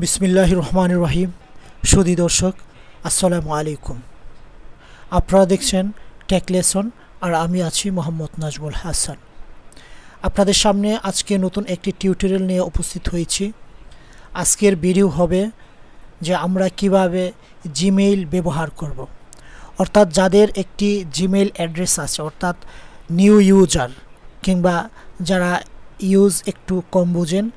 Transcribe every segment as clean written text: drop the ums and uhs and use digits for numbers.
বিসমিল্লাহির রহমানির রহিম। সুধী দর্শক, আসসালামু আলাইকুম। আপনারা দেখছেন টেক লেসন, আর আমি আছি মোহাম্মদ নাজমুল হাসান। আপনাদের সামনে আজকে নতুন একটি টিউটোরিয়াল নিয়ে উপস্থিত হয়েছি। আজকের ভিডিও হবে যে আমরা কিভাবে জিমেইল ব্যবহার করব। অর্থাৎ যাদের একটি জিমেইল অ্যাড্রেস আছে, অর্থাৎ নিউ ইউজার কিংবা যারা ইউজ একটু কম বুঝেন,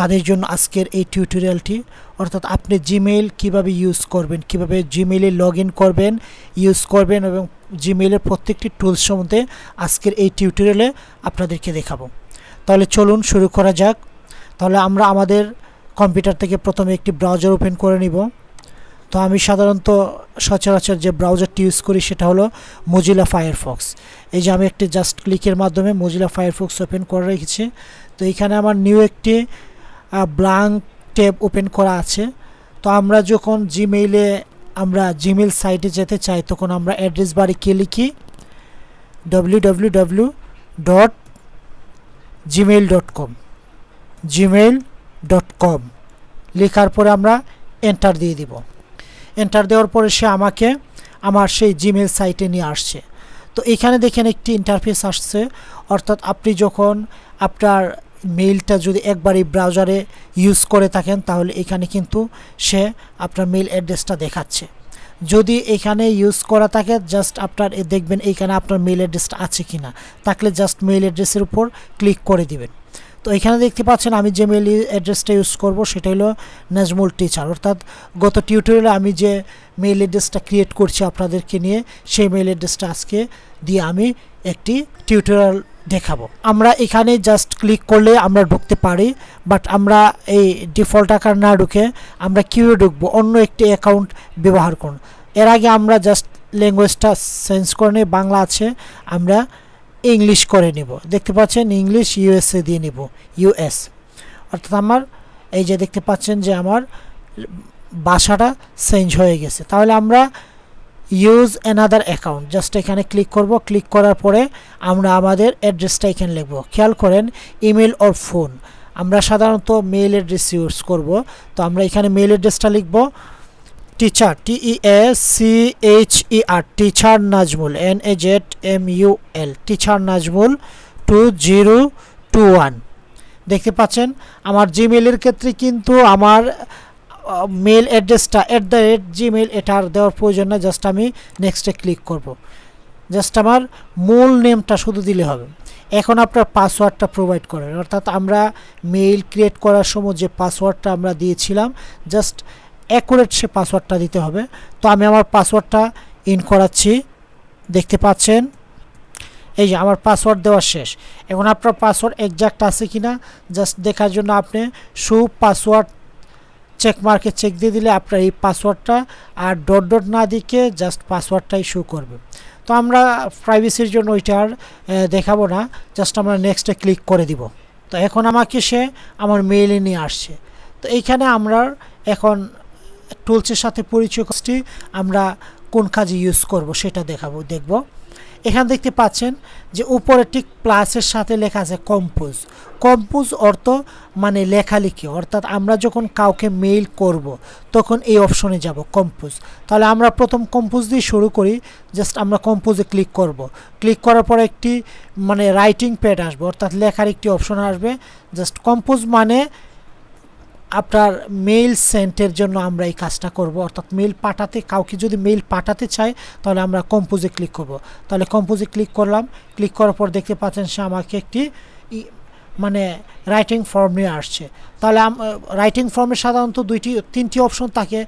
তাদের জন্য আজকের এই টিউটোরিয়ালটি। অর্থাৎ আপনি জিমেইল কিভাবে ইউজ করবেন, কিভাবে জিমেইলে লগ ইন করবেন, ইউজ করবেন এবং জিমেইলের প্রত্যেকটি টুলস সম্বন্ধে আজকের এই টিউটোরিয়ালে আপনাদেরকে দেখাবো। তাহলে চলুন শুরু করা যাক। তাহলে আমরা আমাদের কম্পিউটার থেকে প্রথমে একটি ব্রাউজার ওপেন করে নিব। তো আমি সাধারণত সচরাচর যে ব্রাউজারটি ইউজ করি সেটা হলো মজিলা ফায়ারফক্স। এই যে আমি একটি জাস্ট ক্লিকের মাধ্যমে মজিলা ফায়ারফক্স ওপেন করে রেখেছি। তো এখানে আমার নিউ একটি ব্ল্যাঙ্ক ট্যাব ওপেন করা আছে। তো আমরা যখন জিমেইল সাইটে যেতে চাই, তখন আমরা অ্যাড্রেস বারে কে লিখি www.gmail.com লেখার পরে আমরা এন্টার দিয়ে দিব। এন্টার দেওয়ার পরে সে আমাকে আমার সেই জিমেইল সাইটে নিয়ে আসছে। তো এখানে দেখেন একটি ইন্টারফেস আসছে। অর্থাৎ আপনি যখন আপনার মেইলটা যদি একবারই ব্রাউজারে ইউজ করে থাকেন, তাহলে এখানে কিন্তু সে আপনার মেইল অ্যাড্রেসটা দেখাচ্ছে। যদি এখানে ইউজ করা থাকে, জাস্ট আপনার দেখবেন এইখানে আপনার মেইল অ্যাড্রেসটা আছে কিনা, থাকলে জাস্ট মেইল অ্যাড্রেসের উপর ক্লিক করে দিবেন। তো এখানে দেখতে পাচ্ছেন আমি যে মেইল অ্যাড্রেসটা ইউজ করব সেটা হলো নাজমুল টিচার। অর্থাৎ গত টিউটোরিয়ালে আমি যে মেইল অ্যাড্রেসটা ক্রিয়েট করছি আপনাদেরকে নিয়ে, সেই মেইল অ্যাড্রেসটা আজকে দিয়ে আমি একটি টিউটোরিয়াল দেখাবো। আমরা এখানে জাস্ট ক্লিক করলে আমরা ঢুকতে পারি, বাট আমরা এই ডিফল্ট আকার না ঢুকে আমরা কীভাবে ঢুকবো, অন্য একটি অ্যাকাউন্ট ব্যবহার করুন। এর আগে আমরা জাস্ট ল্যাঙ্গুয়েজটা চেঞ্জ করে নিই, বাংলা আছে, আমরা ইংলিশ করে নিব। দেখতে পাচ্ছেন ইংলিশ ইউএসএ দিয়ে নিব, ইউএস। অর্থাৎ আমার এই যে দেখতে পাচ্ছেন যে আমার ভাষাটা চেঞ্জ হয়ে গেছে। তাহলে আমরা ইউজ অ্যানাদার অ্যাকাউন্ট জাস্ট এখানে ক্লিক করব। ক্লিক করার পরে আমরা আমাদের অ্যাড্রেসটা এখানে লিখব। খেয়াল করেন ইমেল অর ফোন, আমরা সাধারণত মেইল অ্যাড্রেস ইউজ করব। তো আমরা এখানে মেইল অ্যাড্রেসটা লিখব teacher, TEACHER, teacher Nazmul, NAZMUL, teacher Nazmul 2021। দেখতে পাচ্ছেন আমার জিমেইলের ক্ষেত্রে কিন্তু আমার মেল অ্যাড্রেসটা @gmail এটার দেওয়ার প্রয়োজন না। জাস্ট আমি নেক্সটে ক্লিক করব। জাস্ট আমার মূল নেমটা শুধু দিলে হবে। এখন আপনার পাসওয়ার্ডটা প্রোভাইড করেন। অর্থাৎ আমরা মেইল ক্রিয়েট করার সময় যে পাসওয়ার্ডটা আমরা দিয়েছিলাম, জাস্ট অ্যাকুরেট সে পাসওয়ার্ডটা দিতে হবে। তো আমি আমার পাসওয়ার্ডটা ইন করাচ্ছি। দেখতে পাচ্ছেন এই যে আমার পাসওয়ার্ড দেওয়া শেষ। এখন আপনার পাসওয়ার্ড এক্সাক্ট আছে কিনা জাস্ট দেখার জন্য আপনি পাসওয়ার্ড চেক মার্কে চেক দিয়ে দিলে আপনার এই পাসওয়ার্ডটা আর ডট না দিকে জাস্ট পাসওয়ার্ডটাই শো করবে। তো আমরা প্রাইভেসির জন্য ওইটা আর দেখাবো না, জাস্ট আমরা নেক্সটে ক্লিক করে দিব। তো এখন আমাকে সে আমার মেইলে নিয়ে আসছে। তো এইখানে আমরা এখন টুলসের সাথে পরিচয় করছি, আমরা কোন কাজে ইউজ করব সেটা দেখব। এখানে দেখতে পাচ্ছেন যে উপরে ঠিক প্লাসের সাথে লেখা আছে কম্পোজ অর্থ মানে লেখালেখি। অর্থাৎ আমরা যখন কাউকে মেইল করব তখন এই অপশনে যাব কম্পোজ। তাহলে আমরা প্রথম কম্পোজ দিয়ে শুরু করি। জাস্ট আমরা কম্পোজে ক্লিক করব। ক্লিক করার পর একটি মানে রাইটিং প্যাড আসবে, অর্থাৎ লেখার একটি অপশন আসবে। জাস্ট কম্পোজ মানে আপনার মেইল সেন্টের জন্য আমরা এই কাজটা করব। অর্থাৎ কাউকে যদি মেইল পাঠাতে চাই, তাহলে আমরা কম্পোজে ক্লিক করব। তাহলে কম্পোজে ক্লিক করলাম। ক্লিক করার পর দেখতে পাচ্ছেন সে আমাকে একটি মানে রাইটিং ফর্ম নিয়ে আসছে। তাহলে রাইটিং ফর্মে সাধারণত তিনটি অপশন থাকে।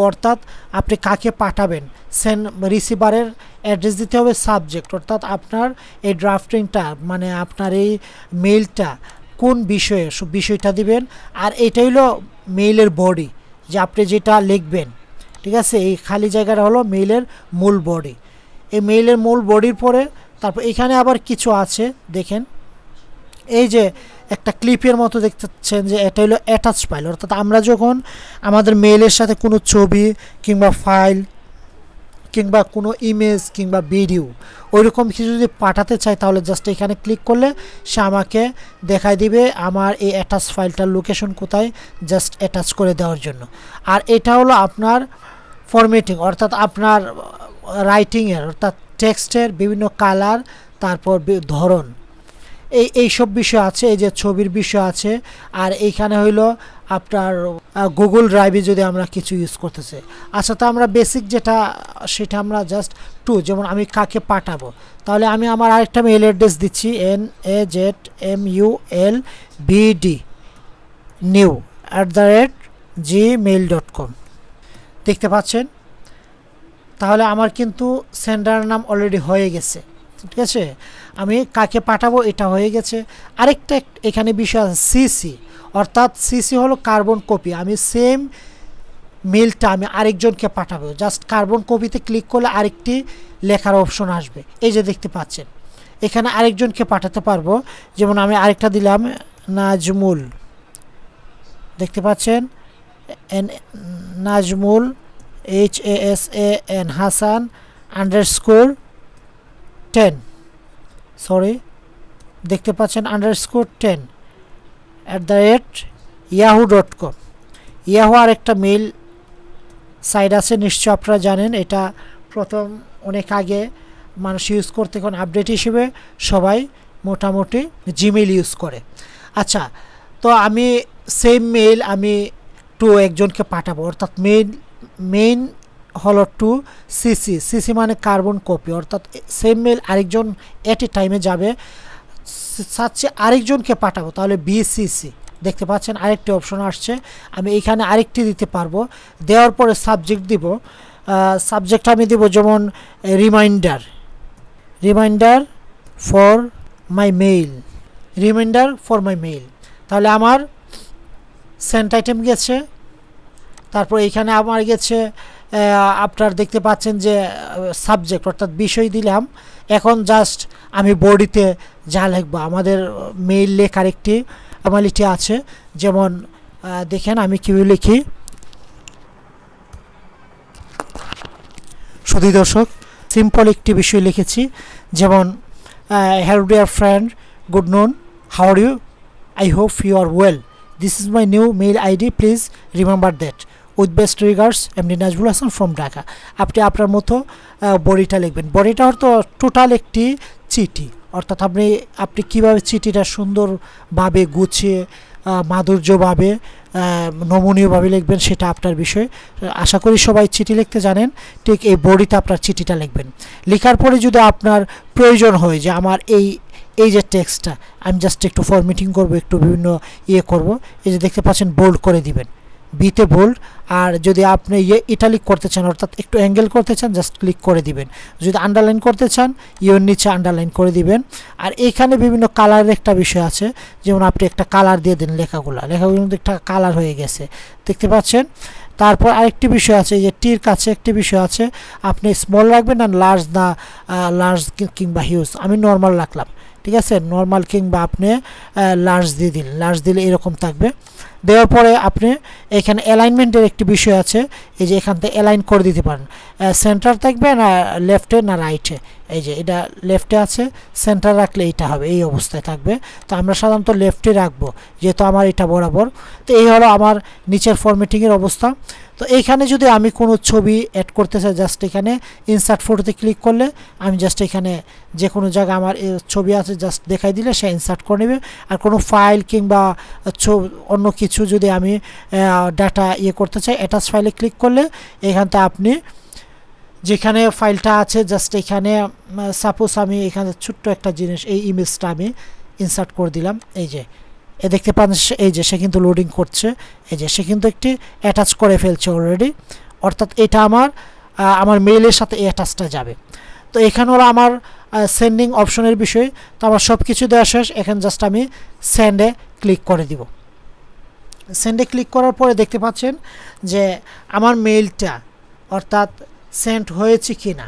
অর্থাৎ আপনি কাকে পাঠাবেন, রিসিভারের অ্যাড্রেস দিতে হবে, সাবজেক্ট অর্থাৎ আপনার এই ড্রাফটিংটা মানে আপনার এই মেইলটা কোন বিষয়টা দিবেন, আর এটা হলো মেইলের বডি যে আপনি যেটা লিখবেন। ঠিক আছে, এই খালি জায়গাটা হলো মেইলের মূল বডি। এই মেইলের মূল বডির পরে তারপর এখানে আবার কিছু আছে দেখেন, এই যে একটা ক্লিপের মতো দেখতেছেন যে এটা হলো অ্যাটাচ ফাইল। অর্থাৎ আমরা যখন আমাদের মেইলের সাথে কোনো ছবি কিংবা ফাইল কিংবা কোনো ইমেজ কিংবা ভিডিও ওইরকম কিছু যদি পাঠাতে চাই তাহলে জাস্ট এখানে ক্লিক করলে সে আমাকে দেখাই দিবে আমার এই অ্যাটাচ ফাইলটার লোকেশন কোথায়, জাস্ট অ্যাটাচ করে দেওয়ার জন্য। আর এটা হলো আপনার ফরম্যাটিং, অর্থাৎ আপনার রাইটিংয়ের অর্থাৎ টেক্সটের বিভিন্ন কালার, তারপর ধরন, এইসব বিষয় আছে। এই যে ছবির বিষয় আছে। আর এইখানে হইলো আপনার গুগল ড্রাইভে যদি আমরা কিছু ইউজ করতে চাই। আচ্ছা, তো আমরা বেসিক যেটা সেটা আমরা জাস্ট যেমন আমি কাকে পাঠাবো, তাহলে আমি আমার আরেকটা মেইল অ্যাড্রেস দিচ্ছি NAZMULBD new@gmail.com। দেখতে পাচ্ছেন, তাহলে আমার কিন্তু সেন্ডার নাম অলরেডি হয়ে গেছে। ঠিক আছে, আমি কাকে পাঠাবো এটা হয়ে গেছে। আরেকটা এখানে বিষয় আছে সিসি, অর্থাৎ সিসি হলো কার্বন কপি। আমি সেম মেলটা আমি আরেকজনকে পাঠাবো, জাস্ট কার্বন কপিতে ক্লিক করলে আরেকটি লেখার অপশন আসবে। এই যে দেখতে পাচ্ছেন এখানে আরেকজনকে পাঠাতে পারবো। যেমন আমি আরেকটা দিলাম নাজমুল, দেখতে পাচ্ছেন নাজমুল HASAN হাসান _10, সরি দেখতে পাচ্ছেন _10 @yahoo.com। ইয়াহু আর একটা মেইল সাইট আছে, নিশ্চয় আপনারা জানেন। এটা প্রথম অনেক আগে মানুষ ইউজ করতে, এখন আপডেট হিসেবে সবাই মোটামুটি জিমেইল ইউজ করে। আচ্ছা, তো আমি সেম মেইল আমি একজনকে পাঠাবো, অর্থাৎ মেইন হলো সিসি মানে কার্বন কপি, অর্থাৎ সেম মেইল আরেকজন এট এ টাইমে যাবে, চাচ্ছে আরেকজনকে পাঠাবো, তাহলে BCC। দেখতে পাচ্ছেন আরেকটি অপশন আসছে, আমি এখানে আরেকটি দিতে পারবো। দেওয়ার পরে সাবজেক্ট দিব, সাবজেক্ট আমি দিব যেমন রিমাইন্ডার ফর মাই মেইল। তাহলে আমার সেন্ট আইটেম গেছে। তারপর এইখানে আমার গেছে আপনার দেখতে পাচ্ছেন যে সাবজেক্ট অর্থাৎ বিষয় দিলাম। এখন জাস্ট আমি বডিতে যা লিখবো, আমাদের মেইল লেখার একটি ফর্মালিটি আছে। যেমন দেখেন আমি কীভাবে লিখি। শুধু দর্শক সিম্পল একটি বিষয় লিখেছি, যেমন hello dear friend, good noon, how are you, I hope you are well, this is my new mail ID, please remember that, with best regards MD Nazbul Hasan from Dhaka. আপনি আপনার মতো বডিটা লিখবেন। বডিটা হয়তো টোটাল একটি চিঠি, অর্থাৎ আপনি কীভাবে চিঠিটা সুন্দরভাবে গুছিয়ে মাধুর্যভাবে নমনীয়ভাবে লিখবেন সেটা আপনার বিষয়। আশা করি সবাই চিঠি লিখতে জানেন, ঠিক এই বডিতে আপনার চিঠিটা লিখবেন। লেখার পরে যদি আপনার প্রয়োজন হয় যে আমার এই যে টেক্সটটা আমি জাস্ট একটু ফরম্যাটিং করব, একটু বিভিন্ন করব, এই যে দেখতে পাচ্ছেন বোল্ড করে দিবেন, বিতে বোল্ড। আর যদি আপনি ইটালিক করতে চান অর্থাৎ একটু অ্যাঙ্গেল করতে চান, জাস্ট ক্লিক করে দিবেন। যদি আন্ডারলাইন করতে চান নিচে আন্ডারলাইন করে দিবেন। আর এইখানে বিভিন্ন কালারের একটা বিষয় আছে, যেমন আপনি একটা কালার দিয়ে দেন লেখাগুলো কিন্তু একটা কালার হয়ে গেছে, দেখতে পাচ্ছেন। তারপর আরেকটি বিষয় আছে, যে টির কাছে একটি বিষয় আছে, আপনি স্মল রাখবেন না লার্জ কিংবা হিউজ। আমি নর্মাল রাখলাম, ঠিক আছে, নর্মাল কিংবা আপনি লার্জ দিয়ে দিন, লার্জ দিলে এরকম থাকবে। দেওয়ার পরে আপনি এখানে অ্যালাইনমেন্টের একটি বিষয় আছে, এই যে এখান থেকে অ্যালাইন করে দিতে পারেন, সেন্টার থাকবে না লেফটে না রাইটে। এই যে এটা লেফটে আছে, সেন্টার রাখলে এইটা হবে, এই অবস্থায় থাকবে। তো আমরা সাধারণত লেফটে রাখবো, যেহেতু আমার এটা বরাবর। তো এই হলো আমার নিচের ফরম্যাটিংয়ের অবস্থা। তো এইখানে যদি আমি কোনো ছবি অ্যাড করতে চাই, জাস্ট এখানে ইনসার্ট ফটোতে ক্লিক করলে আমি জাস্ট এখানে যে কোনো জায়গায় আমার ছবি আছে জাস্ট দেখাই দিলে সে ইনসার্ট করে নেবে। আর কোনো ফাইল কিংবা অন্য কিছু যদি আমি ডাটা করতে চাই, অ্যাটাচ ফাইলে ক্লিক করলে এখান থেকে আপনি যেখানে ফাইলটা আছে জাস্ট এখানে সাপোজ আমি এখানে ছোট্ট একটা জিনিস, এই ইমেজটা আমি ইনসার্ট করে দিলাম। এই যে দেখতে পান, এই যে সে কিন্তু লোডিং করছে, এই যে সে কিন্তু একটি অ্যাটাচ করে ফেলছে অলরেডি, অর্থাৎ এটা আমার মেইলের সাথে এই অ্যাটাচটা যাবে। তো এখানে হলো আমার সেন্ডিং অপশনের বিষয়। তো আমার সব কিছু দেওয়া শেষ, এখন জাস্ট আমি সেন্ডে ক্লিক করে দিব। সেন্ডে ক্লিক করার পরে দেখতে পাচ্ছেন যে আমার মেইলটা অর্থাৎ সেন্ড হয়েছে কি না,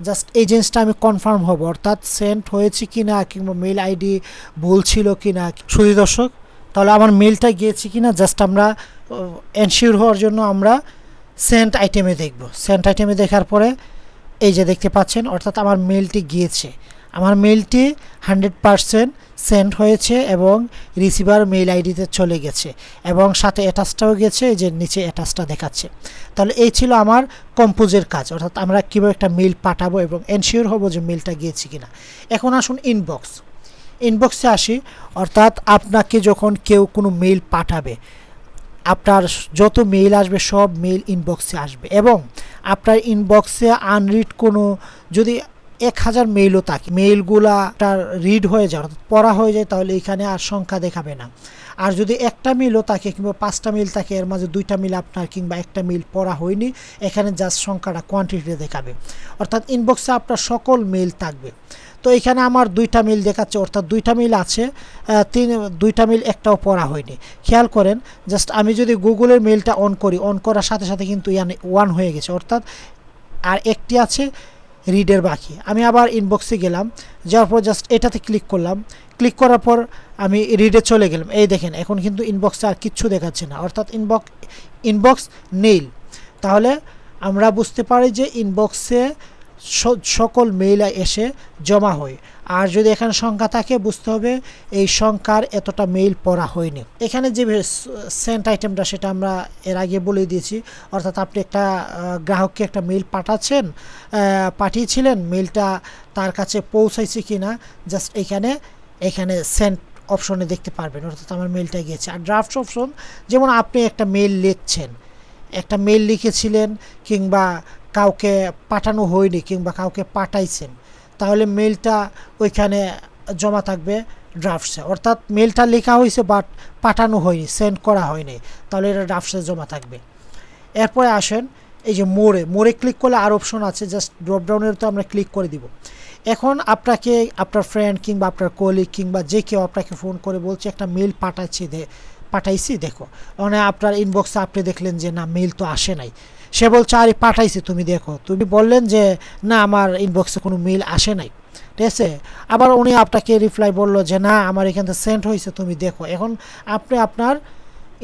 জাস্ট এই জিনিসটা আমি কনফার্ম হব, অর্থাৎ সেন্ড হয়েছে কি না কিংবা মেইল আইডি ভুল ছিল কি না। শুধু দর্শক, তাহলে আমার মেইলটা গিয়েছে কি না জাস্ট আমরা এনশিওর হওয়ার জন্য আমরা সেন্ট আইটেমে দেখব। সেন্ট আইটেমে দেখার পরে এই যে দেখতে পাচ্ছেন, অর্থাৎ আমার মেলটি গিয়েছে, আমার মেলটি 100% সেন্ড হয়েছে এবং রিসিভার মেইল আইডিতে চলে গেছে এবং সাথে অ্যাটাচটাও গেছে, এই যে নিচে অ্যাটাচটা দেখাচ্ছে। তাহলে এই ছিল আমার কম্পোজের কাজ, অর্থাৎ আমরা কীভাবে একটা মেইল পাঠাবো এবং এনশিওর হবো যে মেইলটা গিয়েছে কিনা। এখন আসুন ইনবক্সে আসি। অর্থাৎ আপনাকে যখন কেউ কোনো মেইল পাঠাবে, আপনার যত মেইল আসবে সব মেইল ইনবক্সে আসবে এবং আপনার ইনবক্সে আনরিড কোনো যদি 1000 মেইলও থাকে, মেইলগুলা তার রিড হয়ে যায় অর্থাৎ পড়া হয়ে যায়, তাহলে এখানে আর সংখ্যা দেখাবে না। আর যদি একটা মেইলও থাকে কিংবা 5টা মেইল থাকে, এর মাঝে 2টা মেইল আপনার কিংবা একটা মেইল পড়া হয়নি, এখানে জাস্ট সংখ্যাটা কোয়ান্টিটিতে দেখাবে। অর্থাৎ ইনবক্সে আপনার সকল মেইল থাকবে। তো এখানে আমার 2টা মেইল দেখাচ্ছে, অর্থাৎ 2টা মেইল আছে, 2টা মেইল একটাও পড়া হয়নি। খেয়াল করেন, জাস্ট আমি যদি গুগলের মেইলটা অন করি, অন করার সাথে সাথে কিন্তু 1 হয়ে গেছে, অর্থাৎ আর একটি আছে রিডের বাকি। আমি আবার ইনবক্সে গেলাম, যাওয়ার পর জাস্ট এটাতে ক্লিক করলাম, ক্লিক করার পর আমি রিডে চলে গেলাম। এই দেখেন এখন কিন্তু ইনবক্সে আর কিচ্ছু দেখাচ্ছে না, অর্থাৎ ইনবক্স নীল। তাহলে আমরা বুঝতে পারি যে ইনবক্সে সকল মেইল এসে জমা হয়। আর যদি এখানে সংখ্যা থাকে, বুঝতে হবে এই সংখ্যার এতটা মেইল পড়া হয়নি। এখানে যে সেন্ট আইটেমটা সেটা আমরা এর আগে বলে দিয়েছি, অর্থাৎ আপনি একটা গ্রাহককে একটা মেইল পাঠিয়েছিলেন, মেইলটা তার কাছে পৌঁছাইছে কি না জাস্ট এখানে সেন্ট অপশনে দেখতে পারবেন, অর্থাৎ আমার মেইলটা গিয়েছে। আর ড্রাফট অপশন, যেমন আপনি একটা মেইল লিখেছিলেন কিংবা কাউকে পাঠানো হয়নি কিংবা কাউকে পাঠাইছেন, তাহলে মেইলটা ওইখানে জমা থাকবে ড্রাফটসে। অর্থাৎ মেইলটা লেখা হয়েছে বাট পাঠানো হয়নি, সেন্ড করা হয়নি, তাহলে এটা ড্রাফটসে জমা থাকবে। এরপরে আসেন এই যে মোড়ে ক্লিক করলে আর অপশন আছে, জাস্ট ড্রপডাউনের তো আমরা ক্লিক করে দিব। এখন আপনাকে আপনার ফ্রেন্ড কিংবা আপনার কলিগ কিংবা যে কেউ আপনাকে ফোন করে বলছে একটা মেইল পাঠাইছি দেখো, মানে আপনার ইনবক্সে আপনি দেখলেন যে না মেইল তো আসে নাই, সে বলছে আরে পাঠাইছি তুমি দেখো, তুমি বললেন যে না আমার ইনবক্সে কোনো মেইল আসে নাই, ঠিক আছে। আবার উনি আপনাকে রিপ্লাই বললো যে না আমার এখান থেকে সেন্ড হয়েছে তুমি দেখো। এখন আপনি আপনার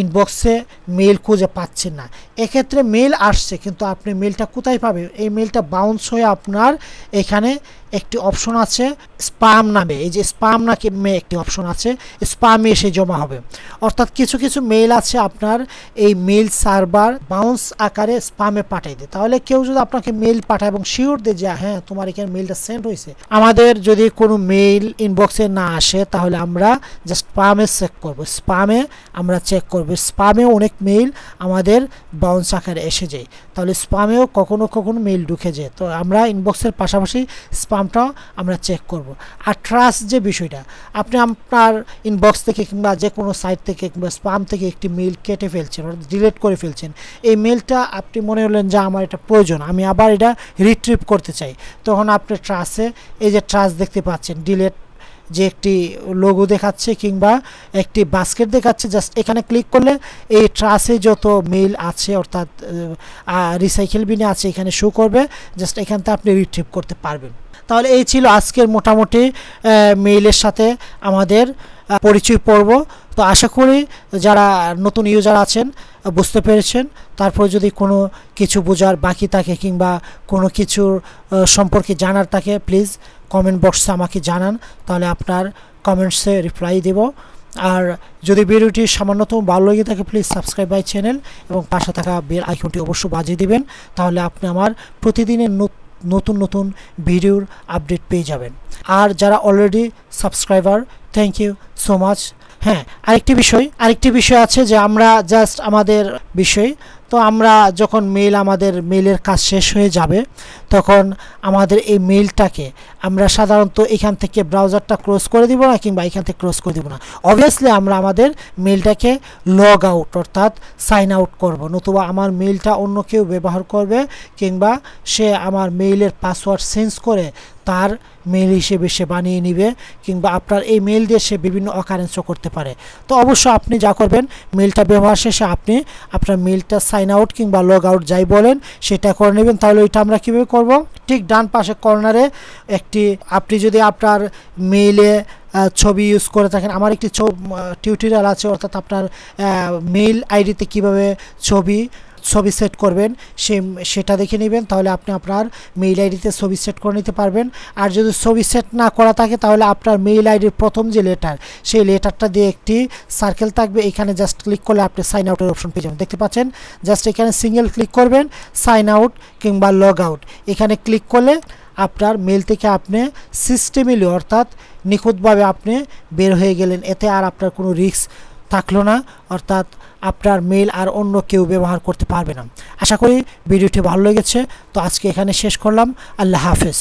ইনবক্সে মেইল খুঁজে পাচ্ছেন না, এক্ষেত্রে মেইল আসছে কিন্তু আপনি মেইলটা কোথায় পাবেন? এই মেইলটা বাউন্স হয়ে আপনার এখানে একটি অপশন আছে স্প্যাম নামে, এই যে স্প্যাম নামে একটি অপশন আছে, স্প্যামে এসে জমা হবে। অর্থাৎ কিছু মেইল আছে আপনার এই মেইল সার্ভার বাউন্স আকারে স্প্যামে পাঠিয়ে দেয়। তাহলে কেউ যদি আপনাকে মেইল পাঠায় এবং শিওর দেয় যে হ্যাঁ তোমার এখানে মেইলটা সেন্ড হয়েছে, আমাদের যদি কোনো মেইল ইনবক্সে না আসে তাহলে আমরা জাস্ট স্প্যামে চেক করব, স্প্যামেও অনেক মেইল আমাদের বাউন্স আকারে এসে যায়, তাহলে স্প্যামেও কখনো মেইল ঢুকে যায়। তো আমরা ইনবক্সের পাশাপাশি স্প্যামটাও আমরা চেক করব। আর ট্রাস্ট যে বিষয়টা, আপনি আপনার ইনবক্স থেকে কিংবা যে কোনো সাইট থেকে কিংবা স্প্যাম থেকে একটি মেইল কেটে ফেলছেন, ডিলিট করে ফেলছেন, এই মেইলটা আপনি মনে হলেন যে আমার এটা প্রয়োজন, আমি আবার এটা রিট্রিভ করতে চাই, তখন আপনি ট্রাস্টে এই যে ট্রাস্ট দেখতে পাচ্ছেন, ডিলিট যে একটি লোগো দেখাচ্ছে কিংবা একটি বাস্কেট দেখাচ্ছে, জাস্ট এখানে ক্লিক করলে এই ট্রাসে যত মেইল আছে অর্থাৎ রিসাইকেল বিনে আছে এখানে শো করবে, জাস্ট এখান থেকে আপনি রিট্রিভ করতে পারবেন। তাহলে এই ছিল আজকের মোটামুটি মেইলের সাথে আমাদের পরিচয় পর্ব। তো আশা করি যারা নতুন ইউজার আছেন বুঝতে পেরেছেন। তারপর যদি কোনো কিছু বোঝার বাকি থাকে কিংবা কোনো কিছুর সম্পর্কে জানার থাকে প্লিজ কমেন্ট বক্সে আমাকে জানান, তাহলে আপনার কমেন্টসে রিপ্লাই দেব। আর যদি ভিডিওটি সামান্যতম ভালো লেগে থাকে প্লিজ সাবস্ক্রাইব মাই চ্যানেল এবং পাশে থাকা বেল আইকনটি অবশ্যই বাজিয়ে দিবেন, তাহলে আপনি আমার প্রতিদিনের নতুন ভিডিওর আপডেট পেয়ে যাবেন। আর যারা already subscriber thank you so much. হ্যাঁ, আরেকটি বিষয় আছে যে আমরা জাস্ট আমাদের বিষয়, তো আমরা যখন আমাদের মেইলের কাজ শেষ হয়ে যাবে তখন আমাদের এই মেইলটাকে আমরা সাধারণত এখান থেকে ব্রাউজারটা ক্লোজ করে দিব না কিংবা এখান থেকে ক্লোজ করে দিব না, অবভিয়াসলি আমরা আমাদের মেইলটাকে লগ আউট অর্থাৎ সাইন আউট করব, নতুবা আমার মেইলটা অন্য কেউ ব্যবহার করবে কিংবা সে আমার মেইলের পাসওয়ার্ড চেঞ্জ করে তার মেইল হিসেবে সে বানিয়ে নেবে কিংবা আপনার এই মেইল দিয়ে সে বিভিন্ন অকারেন্সও করতে পারে। তো অবশ্যই আপনি যা করবেন মেইলটা ব্যবহার শেষে আপনি আপনার মেইলটা সাইন আউট কিংবা লগ আউট যাই বলেন সেটা করে নেবেন। তাহলে ওইটা আমরা কীভাবে করব, ঠিক ডান পাশে কর্নারে একটি আপনি যদি আপনার মেইলে ছবি ইউজ করে থাকেন, আমার একটি টিউটোরিয়াল আছে, অর্থাৎ আপনার মেইল আইডিতে কীভাবে ছবি ছবি সেট করবেন সেটা দেখে নেবেন, তাহলে আপনি আপনার মেইল আইডিতে ছবি সেট করে নিতে পারবেন। আর যদি ছবি সেট না করা থাকে তাহলে আপনার মেইল আইডির প্রথম যে লেটার সেই লেটারটা দিয়ে একটি সার্কেল থাকবে, এখানে জাস্ট ক্লিক করলে আপনি সাইন আউটের অপশন পেয়ে যাবেন। দেখতে পাচ্ছেন, জাস্ট এখানে সিঙ্গেল ক্লিক করবেন, সাইন আউট কিংবা লগ আউট, এখানে ক্লিক করলে আপনার মেল থেকে আপনি সিস্টেমেলি অর্থাৎ নিখুঁতভাবে আপনি বের হয়ে গেলেন। এতে আর আপনার কোনো রিস্ক থাকলো না, অর্থাৎ আপনার মেল আর অন্য কেউ ব্যবহার করতে পারবে না। আশা করি ভিডিওটি ভালো লেগেছে, তো আজকে এখানে শেষ করলাম। আল্লাহ হাফেজ।